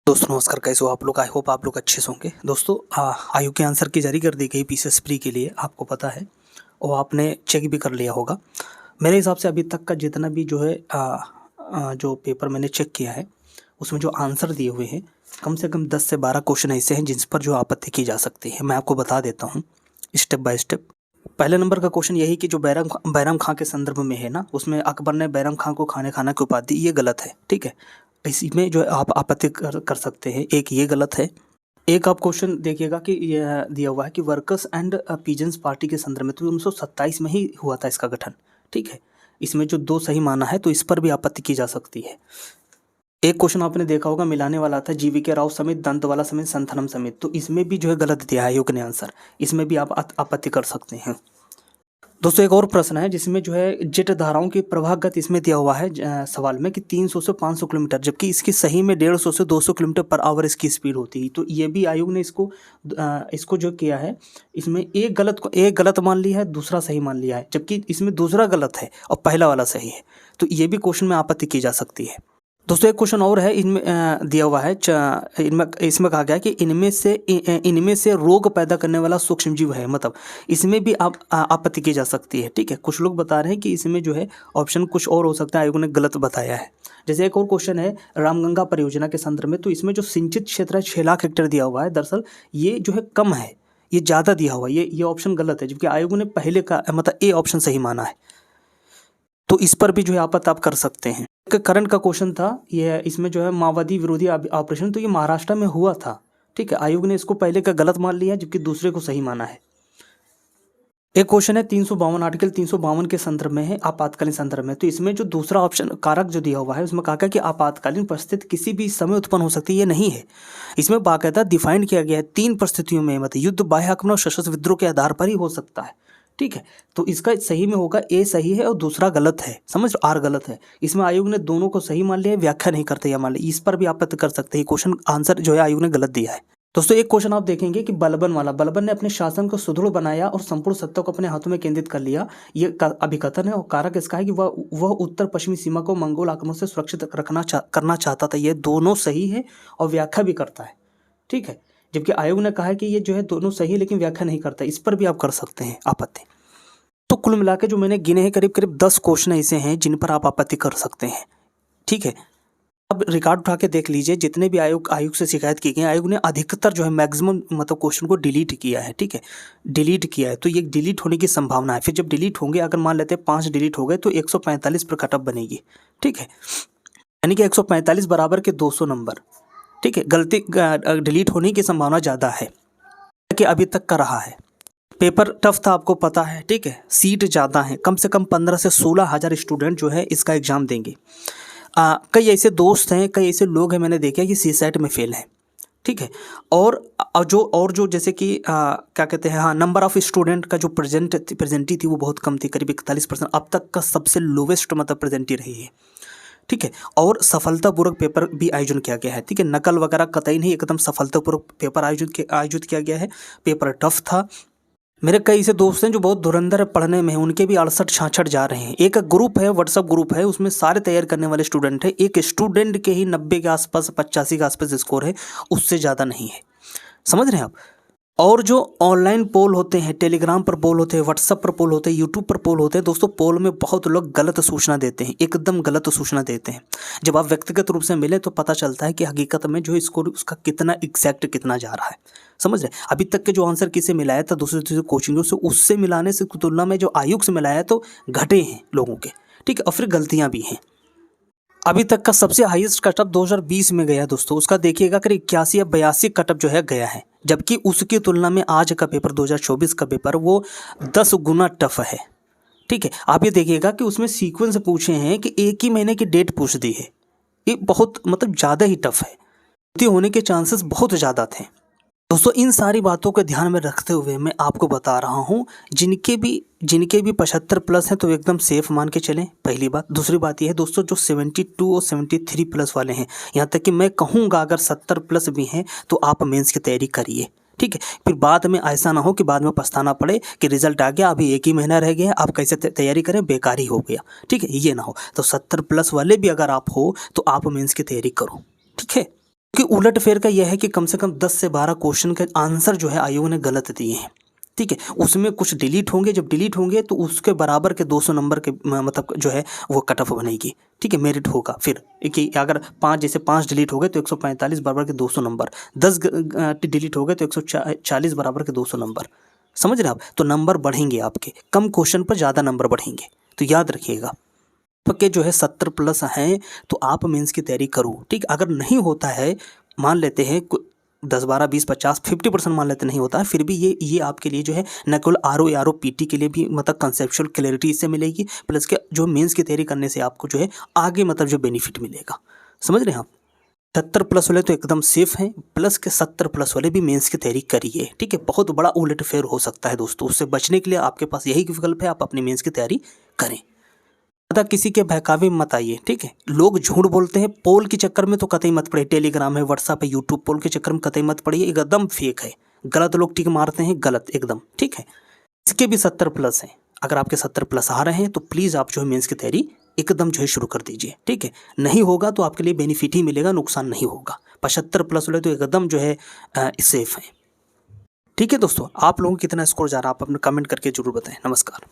दोस्तों नमस्कार, कैसे हो आप लोग। आई होप आप लोग अच्छे से होंगे। दोस्तों आयु के आंसर की जारी कर दी गई पीसीएस प्री के लिए, आपको पता है और आपने चेक भी कर लिया होगा। मेरे हिसाब से अभी तक का जितना भी जो है जो पेपर मैंने चेक किया है उसमें जो आंसर दिए हुए हैं कम से कम 10 से 12 क्वेश्चन ऐसे हैं जिस पर जो आपत्ति की जा सकती है। मैं आपको बता देता हूँ स्टेप बाय स्टेप। पहले नंबर का क्वेश्चन यही कि जो बैरम खां के संदर्भ में है ना, उसमें अकबर ने बैरम खां को खाने खाना की उपाधि दी, ये गलत है। ठीक है, इसी में जो है आप आपत्ति कर सकते हैं। एक ये गलत है। एक आप क्वेश्चन देखिएगा कि यह दिया हुआ है कि वर्कर्स एंड पीजेंस पार्टी के संदर्भ में, तो 1927 में ही हुआ था इसका गठन। ठीक है, इसमें जो दो सही माना है तो इस पर भी आपत्ति की जा सकती है। एक क्वेश्चन आपने देखा होगा मिलाने वाला था, जीवीके राव समेत, दंतवाला समेत, संथनम समेत, तो इसमें भी जो है गलत दिया है आयोग ने आंसर। इसमें भी आप आपत्ति कर सकते हैं। दोस्तों एक और प्रश्न है जिसमें जो है जेट धाराओं की प्रवाहगत इसमें दिया हुआ है सवाल में कि 300 से 500 किलोमीटर, जबकि इसकी सही में 150 से 200 किलोमीटर पर आवर इसकी स्पीड होती है। तो ये भी आयोग ने इसको जो किया है, इसमें एक गलत मान लिया है, दूसरा सही मान लिया है, जबकि इसमें दूसरा गलत है और पहला वाला सही है। तो ये भी क्वेश्चन में आपत्ति की जा सकती है। दोस्तों एक क्वेश्चन और है इनमें दिया हुआ है, इसमें कहा गया है कि इनमें से रोग पैदा करने वाला सूक्ष्मजीव है, मतलब इसमें भी आप आपत्ति की जा सकती है। ठीक है, कुछ लोग बता रहे हैं कि इसमें जो है ऑप्शन कुछ और हो सकता है, आयोग ने गलत बताया है। जैसे एक और क्वेश्चन है रामगंगा परियोजना के संदर्भ में, तो इसमें जो सिंचित क्षेत्र है 6 लाख हेक्टेयर दिया हुआ है, दरअसल ये जो है कम है, ये ज़्यादा दिया हुआ है, ये ऑप्शन गलत है, जबकि आयोग ने पहले का मतलब ए ऑप्शन सही माना है। तो इस पर भी जो है आपत्ति आप कर सकते हैं। करंट का क्वेश्चन था ये, इसमें जो है माओवादी विरोधी ऑपरेशन, तो ये महाराष्ट्र में हुआ था। ठीक है, आयोग ने इसको पहले का गलत मान लिया जबकि दूसरे को सही माना है। एक क्वेश्चन है 352 आर्टिकल 352 के संदर्भ में है, आपातकालीन संदर्भ में, तो इसमें जो दूसरा ऑप्शन कारक जो दिया हुआ है उसमें कहा गया कि आपातकालीन परिस्थिति किसी भी समय उत्पन्न हो सकती है, ये नहीं है। इसमें बाकायदा डिफाइन किया गया है 3 परिस्थितियों में, मतलब युद्ध, बाह्य आक्रमण और सशस्त्र विद्रोह के आधार पर ही हो सकता है। ठीक है, तो इसका सही में होगा ए सही है और दूसरा गलत है, समझ लो आर गलत है। इसमें आयोग ने दोनों को सही मान लिया, व्याख्या नहीं करते या मान लिया, इस पर भी आपत्ति कर सकते हैं। क्वेश्चन आंसर जो है आयोग ने गलत दिया है। दोस्तों एक क्वेश्चन आप देखेंगे कि बलबन ने अपने शासन को सुदृढ़ बनाया और संपूर्ण सत्ता को अपने हाथों में केंद्रित कर लिया, ये अभिकथन है, और कारक इसका है कि वह उत्तर पश्चिमी सीमा को मंगोल आक्रमण से सुरक्षित करना चाहता था। ये दोनों सही है और व्याख्या भी करता है। ठीक है, जबकि आयोग ने कहा है कि ये जो है दोनों सही है लेकिन व्याख्या नहीं करता, इस पर भी आप कर सकते हैं आपत्ति। तो कुल मिला के जो मैंने गिने हैं करीब 10 क्वेश्चन ऐसे हैं जिन पर आप आपत्ति कर सकते हैं। ठीक है, अब रिकॉर्ड उठा के देख लीजिए, जितने भी आयोग से शिकायत की गई, आयोग ने अधिकतर जो है मैक्सिमम मतलब क्वेश्चन को डिलीट किया है। ठीक है, डिलीट किया है, तो ये डिलीट होने की संभावना है। फिर जब डिलीट होंगे, अगर मान लेते हैं 5 डिलीट हो गए तो 145 पर कटअप बनेगी। ठीक है, यानी कि 145 बराबर के 200 नंबर। ठीक है, गलती डिलीट होने की संभावना ज़्यादा है कि अभी तक का रहा है। पेपर टफ था, आपको पता है। ठीक है, सीट ज़्यादा है, कम से कम 15 से 16 हज़ार स्टूडेंट जो है इसका एग्ज़ाम देंगे। कई ऐसे दोस्त हैं, कई ऐसे लोग हैं मैंने देखे कि सीसेट में फेल हैं। ठीक है, और जो जैसे कि क्या कहते हैं, हाँ, नंबर ऑफ़ स्टूडेंट का जो प्रेजेंटी थी वो बहुत कम थी, करीब 41%, अब तक का सबसे लोवेस्ट मतलब प्रेजेंटी रही है। ठीक है, और सफलतापूर्वक पेपर भी आयोजन किया गया है। ठीक है, नकल वगैरह कतई नहीं, एकदम सफलतापूर्वक पेपर आयोजित किया गया है। पेपर टफ था। मेरे कई ऐसे दोस्त हैं जो बहुत धुरंधर पढ़ने में हैं, उनके भी 68-66 जा रहे हैं। एक ग्रुप है, व्हाट्सअप ग्रुप है, उसमें सारे तैयार करने वाले स्टूडेंट हैं। एक स्टूडेंट के ही 90 के आसपास, 85 के आसपास स्कोर है, उससे ज़्यादा नहीं है। समझ रहे हैं आप। और जो ऑनलाइन पोल होते हैं, टेलीग्राम पर पोल होते हैं, व्हाट्सएप पर पोल होते हैं, यूट्यूब पर पोल होते हैं, दोस्तों पोल में बहुत लोग गलत सूचना देते हैं, एकदम गलत सूचना देते हैं। जब आप व्यक्तिगत रूप से मिले तो पता चलता है कि हकीकत में जो स्कोर उसका कितना एग्जैक्ट कितना जा रहा है। समझ रहे, अभी तक के जो आंसर किसे मिलाया था दूसरे कोचिंगों से, उससे मिलाने से तुलना में जो आयोग से मिलाया तो घटे हैं लोगों के। ठीक है, और फिर गलतियाँ भी हैं। अभी तक का सबसे हाईएस्ट कटअप 2020 में गया दोस्तों, उसका देखिएगा करीब 81 या 82 कटअप जो है गया है, जबकि उसकी तुलना में आज का पेपर 2024 का पेपर वो 10 गुना टफ है। ठीक है, आप ये देखिएगा कि उसमें सीक्वेंस पूछे हैं कि एक ही महीने की डेट पूछ दी है, ये बहुत मतलब ज़्यादा ही टफ है, गलती होने के चांसेस बहुत ज़्यादा थे। दोस्तों इन सारी बातों को ध्यान में रखते हुए मैं आपको बता रहा हूँ, जिनके भी 75 प्लस हैं तो एकदम सेफ मान के चलें, पहली बात। दूसरी बात यह है दोस्तों, जो 72 और 73 प्लस वाले हैं, यहाँ तक कि मैं कहूँगा अगर 70 प्लस भी हैं तो आप मेंस की तैयारी करिए। ठीक है, फिर बाद में ऐसा ना हो कि बाद में पछताना पड़े कि रिजल्ट आ गया, अभी 1 ही महीना रह गया, आप कैसे तैयारी करें, बेकार ही हो गया। ठीक है, ये ना हो। तो 70 प्लस वाले भी अगर आप हो तो आप मेंस की तैयारी करो। ठीक है। कि उलटफेर का यह है कि कम से कम 10 से 12 क्वेश्चन के आंसर जो है आयोग ने गलत दिए हैं, ठीक है। उसमें कुछ डिलीट होंगे, जब डिलीट होंगे तो उसके बराबर के 200 नंबर के मतलब जो है वो कट ऑफ बनेगी, ठीक है, मेरिट होगा। फिर कि अगर 5 जैसे 5 डिलीट हो गए तो 145 बराबर के 200 नंबर, 10 डिलीट हो गए तो 140 बराबर के 200 नंबर, समझ रहे आप। तो नंबर बढ़ेंगे आपके, कम क्वेश्चन पर ज़्यादा नंबर बढ़ेंगे, तो याद रखिएगा। आपके जो है 70 प्लस हैं तो आप मेंस की तैयारी करो, ठीक। अगर नहीं होता है, मान लेते हैं 10 12 20 50 50% मान लेते नहीं होता है, फिर भी ये आपके लिए जो है न केवल आर ओ पीटी के लिए भी मतलब कंसेप्चुअल क्लैरिटी इससे मिलेगी, प्लस के जो मेंस की तैयारी करने से आपको जो है आगे मतलब जो बेनिफिट मिलेगा, समझ रहे हैं आप। 70 प्लस वाले तो एकदम सेफ हैं, प्लस के 70 प्लस वाले भी मेंस की तैयारी करिए, ठीक है। बहुत बड़ा उलटफेर हो सकता है दोस्तों, उससे बचने के लिए आपके पास यही विकल्प है, आप अपनी मेंस की तैयारी करें। ज़्यादा किसी के बहकावे में मत आइए, ठीक है। लोग झूठ बोलते हैं, पोल के चक्कर में तो कतई मत पड़िए। टेलीग्राम है, व्हाट्सएप है, यूट्यूब, पोल के चक्कर में कतई मत पड़िए, एकदम फेक है। गलत लोग टिक मारते हैं, गलत एकदम, ठीक है। इसके भी 70 प्लस हैं, अगर आपके 70 प्लस आ रहे हैं तो प्लीज़ आप जो है मेंस की तैयारी एकदम जो है शुरू कर दीजिए, ठीक है। नहीं होगा तो आपके लिए बेनिफिट ही मिलेगा, नुकसान नहीं होगा। 75 प्लस वाले तो एकदम जो है सेफ है, ठीक है दोस्तों। आप लोगों को कितना स्कोर जा रहा है आप अपने कमेंट करके जरूर बताएं। नमस्कार।